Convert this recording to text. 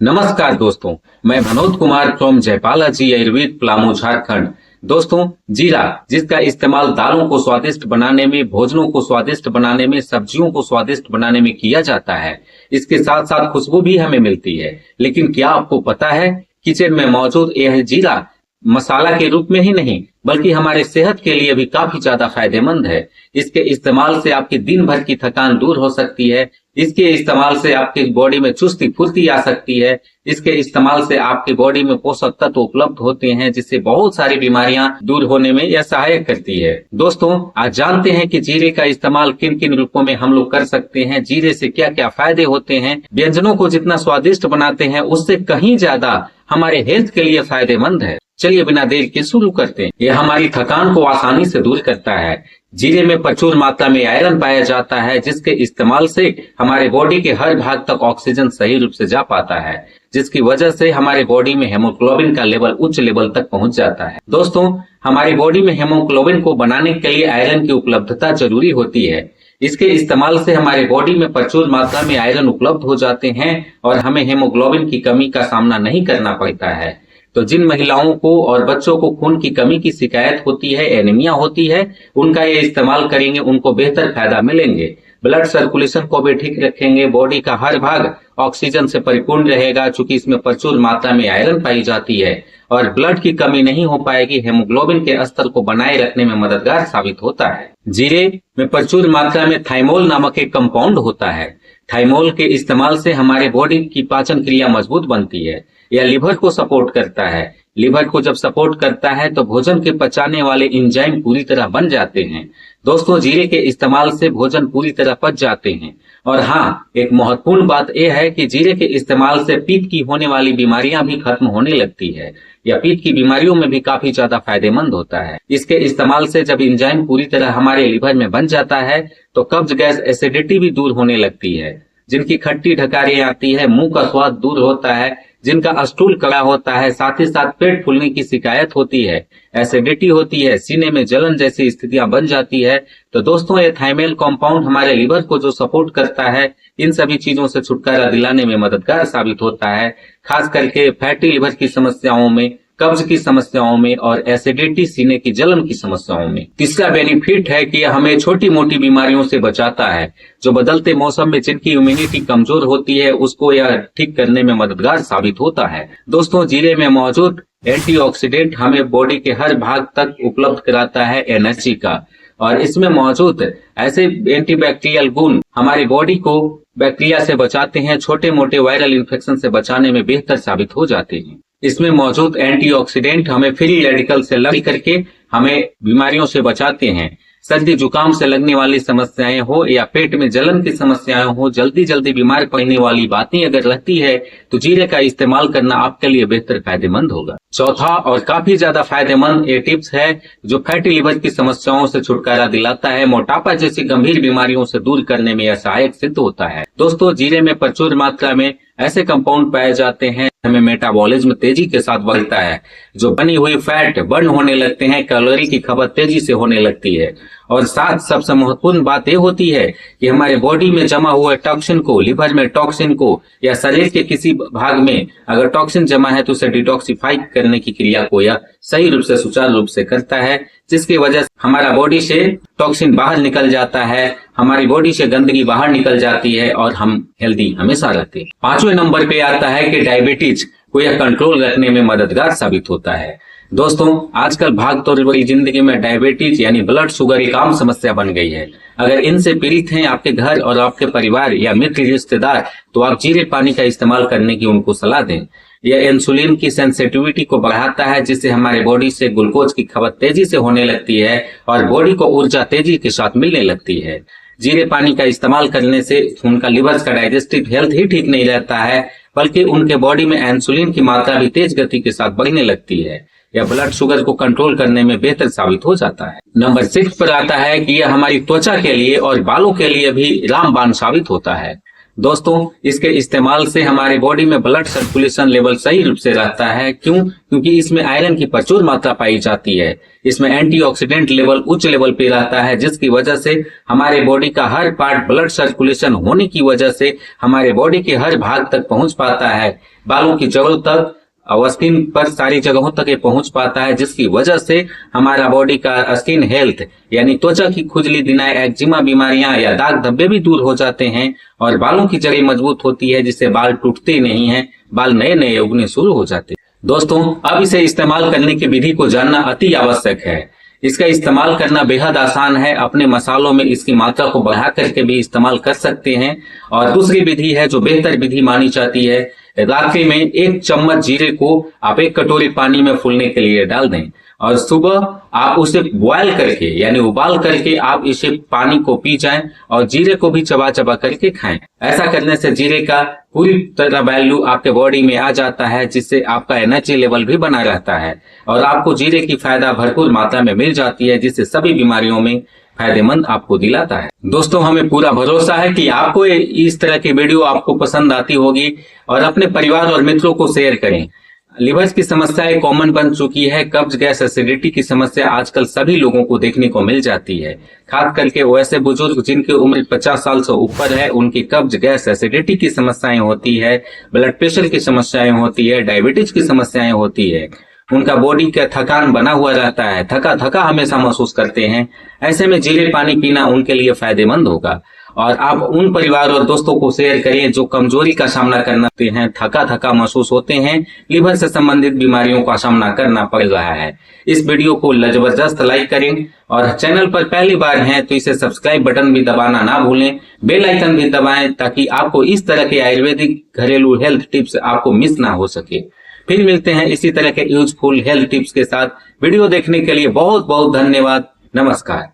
नमस्कार दोस्तों, मैं मनोज कुमार फ्रॉम जयपाला जी आयुर्वेद पलामू झारखंड। दोस्तों, जीरा जिसका इस्तेमाल दालों को स्वादिष्ट बनाने में, भोजनों को स्वादिष्ट बनाने में, सब्जियों को स्वादिष्ट बनाने में किया जाता है। इसके साथ साथ खुशबू भी हमें मिलती है। लेकिन क्या आपको पता है, किचन में मौजूद यह जीरा मसाला के रूप में ही नहीं बल्कि हमारे सेहत के लिए भी काफी ज्यादा फायदेमंद है। इसके इस्तेमाल से आपकी दिन भर की थकान दूर हो सकती है। इसके इस्तेमाल से आपकी बॉडी में चुस्ती फुर्ती आ सकती है। इसके इस्तेमाल से आपकी बॉडी में पोषक तत्व उपलब्ध होते हैं, जिससे बहुत सारी बीमारियां दूर होने में यह सहायक करती है। दोस्तों, आज जानते हैं कि जीरे का इस्तेमाल किन किन रूपों में हम लोग कर सकते हैं, जीरे से क्या क्या फायदे होते हैं। व्यंजनों को जितना स्वादिष्ट बनाते हैं उससे कहीं ज्यादा हमारे हेल्थ के लिए फायदेमंद है। चलिए बिना देर के शुरू करते हैं। यह हमारी थकान को आसानी से दूर करता है। जीरे में प्रचुर मात्रा में आयरन पाया जाता है, जिसके इस्तेमाल से हमारे बॉडी के हर भाग तक ऑक्सीजन सही रूप से जा पाता है, जिसकी वजह से हमारे बॉडी में हेमोग्लोबिन का लेवल उच्च लेवल तक पहुंच जाता है। दोस्तों, हमारी बॉडी में हेमोग्लोबिन को बनाने के लिए आयरन की उपलब्धता जरूरी होती है। इसके इस्तेमाल से हमारे बॉडी में प्रचुर मात्रा में आयरन उपलब्ध हो जाते हैं और हमें हेमोग्लोबिन की कमी का सामना नहीं करना पड़ता है। तो जिन महिलाओं को और बच्चों को खून की कमी की शिकायत होती है, एनीमिया होती है, उनका ये इस्तेमाल करेंगे, उनको बेहतर फायदा मिलेंगे। ब्लड सर्कुलेशन को भी ठीक रखेंगे। बॉडी का हर भाग ऑक्सीजन से परिपूर्ण रहेगा, चूंकि इसमें प्रचुर मात्रा में आयरन पाई जाती है और ब्लड की कमी नहीं हो पाएगी। हेमोग्लोबिन के स्तर को बनाए रखने में मददगार साबित होता है। जीरे में प्रचुर मात्रा में थाइमोल नामक एक कंपाउंड होता है। थाइमोल के इस्तेमाल से हमारे बॉडी की पाचन क्रिया मजबूत बनती है। यह लिवर को सपोर्ट करता है। लिवर को जब सपोर्ट करता है तो भोजन के पचाने वाले एंजाइम पूरी तरह बन जाते हैं। दोस्तों, जीरे के इस्तेमाल से भोजन पूरी तरह पच जाते हैं। और हाँ, एक महत्वपूर्ण बात यह है कि जीरे के इस्तेमाल से पीत की होने वाली बीमारियां भी खत्म होने लगती है। यह पीत की बीमारियों में भी काफी ज्यादा फायदेमंद होता है। इसके इस्तेमाल से जब एंजाइम पूरी तरह हमारे लिवर में बन जाता है तो कब्ज, गैस, एसिडिटी भी दूर होने लगती है। जिनकी खट्टी ढकारी आती है, मुंह का स्वाद दूर होता है, जिनका स्टूल कड़ा होता है, साथ ही साथ पेट फूलने की शिकायत होती है, एसिडिटी होती है, सीने में जलन जैसी स्थितियां बन जाती है, तो दोस्तों ये थाइमोल कंपाउंड हमारे लिवर को जो सपोर्ट करता है, इन सभी चीजों से छुटकारा दिलाने में मददगार साबित होता है। खास करके फैटी लिवर की समस्याओं में, कब्ज की समस्याओं में और एसिडिटी, सीने की जलन की समस्याओं में। तीसरा बेनिफिट है कि यह हमें छोटी मोटी बीमारियों से बचाता है। जो बदलते मौसम में जिनकी इम्यूनिटी कमजोर होती है, उसको यह ठीक करने में मददगार साबित होता है। दोस्तों, जीरे में मौजूद एंटीऑक्सीडेंट हमें बॉडी के हर भाग तक उपलब्ध कराता है एनर्जी का, और इसमें मौजूद ऐसे एंटीबैक्टीरियल गुण हमारी बॉडी को बैक्टीरिया से बचाते हैं, छोटे मोटे वायरल इन्फेक्शन से बचाने में बेहतर साबित हो जाते हैं। इसमें मौजूद एंटीऑक्सीडेंट हमें फ्री रेडिकल से लड़ करके हमें बीमारियों से बचाते हैं। सर्दी जुकाम से लगने वाली समस्याएं हो या पेट में जलन की समस्याएं हो, जल्दी जल्दी बीमार पड़ने वाली बातें अगर रहती है तो जीरे का इस्तेमाल करना आपके लिए बेहतर फायदेमंद होगा। चौथा और काफी ज्यादा फायदेमंद ये टिप्स है जो फैटी लिवर की समस्याओं से छुटकारा दिलाता है, मोटापा जैसी गंभीर बीमारियों से दूर करने में यह सहायक सिद्ध होता है। दोस्तों, जीरे में प्रचुर मात्रा में ऐसे कंपाउंड पाए जाते हैं हमें मेटाबॉलिज्म तेजी के साथ बढ़ता है, जो बनी हुई फैट बर्न होने लगते हैं, कैलोरी की खपत तेजी से होने लगती है। और साथ सबसे महत्वपूर्ण बात यह होती है कि हमारे बॉडी में जमा हुए टॉक्सिन को, लिवर में टॉक्सिन को या शरीर के किसी भाग में अगर टॉक्सिन जमा है तो उसे डिटॉक्सिफाई करने की क्रिया को यह सही रूप से, सुचारू रूप से करता है, जिसकी वजह से हमारा बॉडी से टॉक्सिन बाहर निकल जाता है, हमारी बॉडी से गंदगी बाहर निकल जाती है और हम हेल्दी हमेशा रहते हैं। 5वें नंबर पे आता है कि डायबिटीज को यह कंट्रोल रखने में मददगार साबित होता है। दोस्तों, आजकल भागदौड़ भरी जिंदगी में डायबिटीज यानी ब्लड शुगर एक आम समस्या बन गई है। अगर इनसे पीड़ित हैं आपके घर और आपके परिवार या मित्र रिश्तेदार, तो आप जीरे पानी का इस्तेमाल करने की उनको सलाह दें। यह इंसुलिन की सेंसिटिविटी को बढ़ाता है, जिससे हमारे बॉडी से ग्लूकोज की खपत तेजी से होने लगती है और बॉडी को ऊर्जा तेजी के साथ मिलने लगती है। जीरे पानी का इस्तेमाल करने से उनका लिवर का डाइजेस्टिव हेल्थ ही ठीक नहीं रहता है, बल्कि उनके बॉडी में इंसुलिन की मात्रा भी तेज गति के साथ बढ़ने लगती है। यह ब्लड शुगर को कंट्रोल करने में बेहतर साबित हो जाता है। नंबर 6 पर आता है कि यह हमारी त्वचा के लिए और बालों के लिए भी रामबाण साबित होता है। दोस्तों, इसके इस्तेमाल से हमारे बॉडी में ब्लड सर्कुलेशन लेवल सही रूप से रहता है। क्यों? क्योंकि इसमें आयरन की प्रचुर मात्रा पाई जाती है। इसमें एंटीऑक्सीडेंट लेवल उच्च लेवल पे रहता है, जिसकी वजह से हमारे बॉडी का हर पार्ट ब्लड सर्कुलेशन होने की वजह से हमारे बॉडी के हर भाग तक पहुंच पाता है, बालों की जड़ों तक और स्किन पर सारी जगहों तक ये पहुंच पाता है, जिसकी वजह से हमारा बॉडी का स्किन हेल्थ यानी त्वचा की खुजली, दिनाई, एक्जिमा बीमारियां या दाग धब्बे भी दूर हो जाते हैं और बालों की जड़ें मजबूत होती है, जिससे बाल टूटते नहीं हैं, बाल नए नए उगने शुरू हो जाते हैं। दोस्तों, अब इसे इस्तेमाल करने की विधि को जानना अति आवश्यक है। इसका इस्तेमाल करना बेहद आसान है। अपने मसालों में इसकी मात्रा को बढ़ा करके भी इस्तेमाल कर सकते हैं। और दूसरी विधि है जो बेहतर विधि मानी जाती है, रात्रि में 1 चम्मच जीरे को आप 1 कटोरी पानी में फूलने के लिए डाल दें और सुबह आप उसे बॉयल करके यानी उबाल करके आप इसे पानी को पी जाएं और जीरे को भी चबा चबा करके खाएं। ऐसा करने से जीरे का पूरी तरह वैल्यू आपके बॉडी में आ जाता है, जिससे आपका एनर्जी लेवल भी बना रहता है और आपको जीरे की फायदा भरपूर मात्रा में मिल जाती है, जिससे सभी बीमारियों में फायदेमंद आपको दिलाता है। दोस्तों, हमें पूरा भरोसा है कि आपको इस तरह की वीडियो आपको पसंद आती होगी और अपने परिवार और मित्रों को शेयर करें। लिवर की समस्याएं कॉमन बन चुकी है। कब्ज, गैस, एसिडिटी की समस्या आजकल सभी लोगों को देखने को मिल जाती है। खास करके वैसे बुजुर्ग जिनकी उम्र 50 साल से ऊपर है, उनकी कब्ज, गैस, एसिडिटी की समस्याएं होती है, ब्लड प्रेशर की समस्याएं होती है, डायबिटीज की समस्याएं होती है। उनका बॉडी का थकान बना हुआ रहता है, थका थका हमेशा महसूस करते हैं। ऐसे में जीरे पानी पीना उनके लिए फायदेमंद होगा और आप उन परिवार और दोस्तों को शेयर करें जो कमजोरी का सामना करते हैं, थका थका महसूस होते हैं, लिवर से संबंधित बीमारियों का सामना करना पड़ रहा है। इस वीडियो को जबरदस्त लाइक करें और चैनल पर पहली बार हैं तो इसे सब्सक्राइब बटन भी दबाना ना भूलें, बेल आइकन भी दबाएं ताकि आपको इस तरह के आयुर्वेदिक घरेलू हेल्थ टिप्स आपको मिस ना हो सके। फिर मिलते हैं इसी तरह के यूजफुल हेल्थ टिप्स के साथ। वीडियो देखने के लिए बहुत बहुत धन्यवाद। नमस्कार।